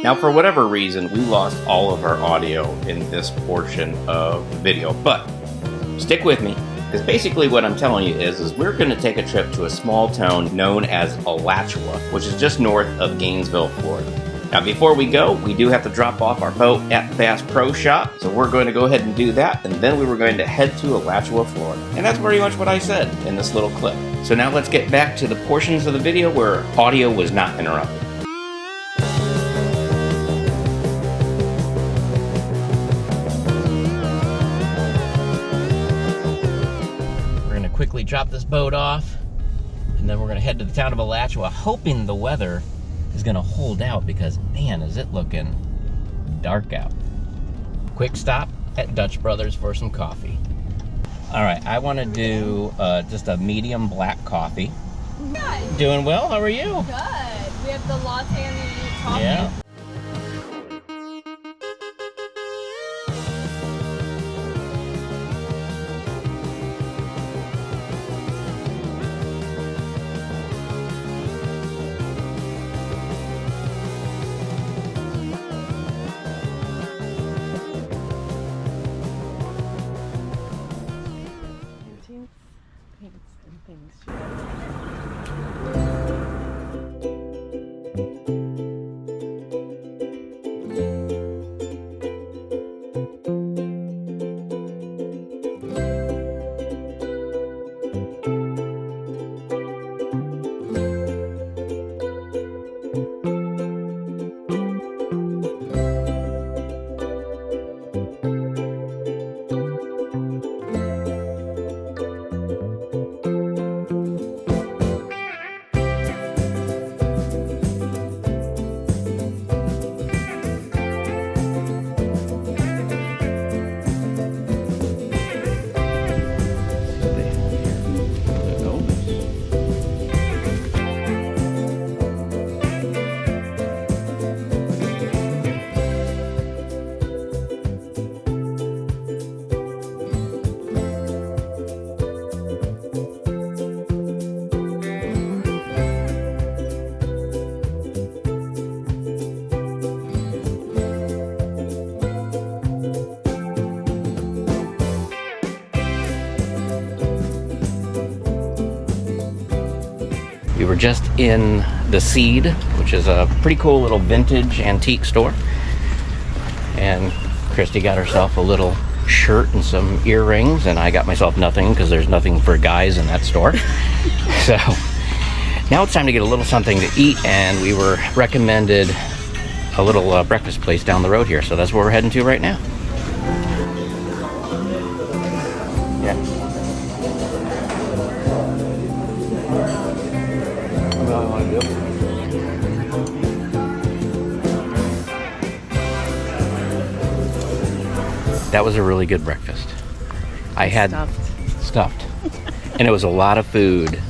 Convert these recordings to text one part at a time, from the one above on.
Now, for whatever reason, we lost all of our audio in this portion of the video, but stick with me, because basically what I'm telling you is we're going to take a trip to a small town known as Alachua, which is just north of Gainesville, Florida. Now, before we go, we do have to drop off our boat at Bass Pro Shop, so we're going to go ahead and do that, and then we were going to head to Alachua, Florida. And that's pretty much what I said in this little clip. So now let's get back to the portions of the video where audio was not interrupted. We're going to quickly drop this boat off, and then we're going to head to the town of Alachua, hoping the weather is going to hold out, because man, is it looking dark out. Quick stop at Dutch Brothers for some coffee. All right, I want to do just a medium black coffee. Good. Doing well. How are you? Good. We have the latte and the coffee. Yeah. We were just in the Seed, which is a pretty cool little vintage antique store. And Christy got herself a little shirt and some earrings, and I got myself nothing because there's nothing for guys in that store. So now it's time to get a little something to eat, and we were recommended a little breakfast place down the road here. So that's where we're heading to right now. Yeah. That was a really good breakfast. I had stuffed. And it was a lot of food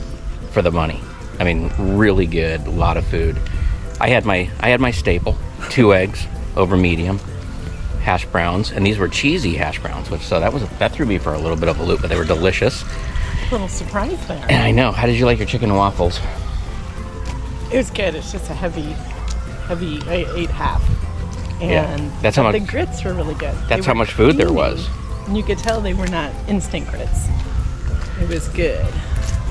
for the money. I mean, really good, a lot of food. I had my staple, 2 eggs over medium, hash browns, and these were cheesy hash browns, which that threw me for a little bit of a loop, but they were delicious. A little surprise there. And I know. How did you like your chicken and waffles? It was good. It's just a heavy. I ate half. And yeah, that's how much. The grits were really good. That's how much food there was. And you could tell they were not instant grits. It was good.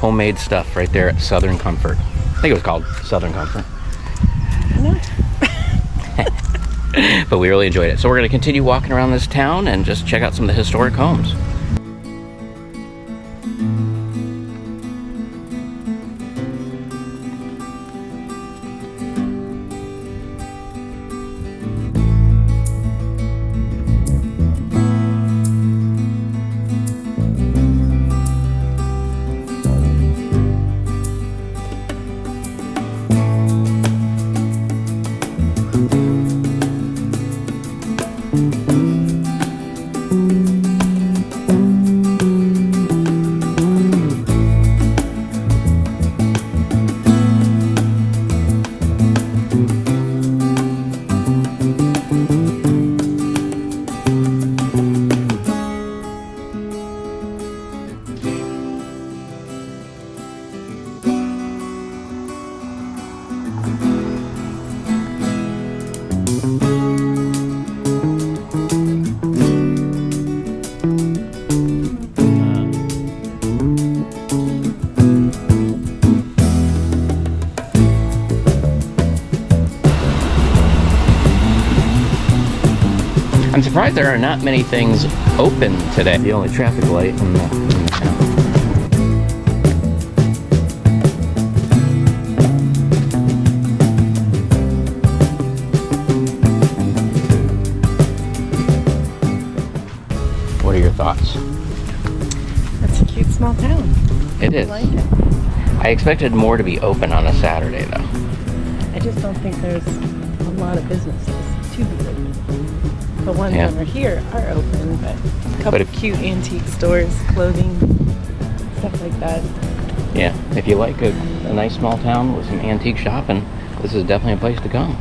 Homemade stuff right there at Southern Comfort. I think it was called Southern Comfort. But we really enjoyed it. So we're going to continue walking around this town and just check out some of the historic homes. I'm surprised there are not many things open today. The only traffic light in the town. What are your thoughts? That's a cute small town. It is. I like it. I expected more to be open on a Saturday, though. I just don't think there's a lot of businesses to be open. The ones Yeah. over here are open, but a couple But of cute antique stores, clothing, stuff like that. Yeah, if you like a nice small town with some antique shopping, this is definitely a place to come.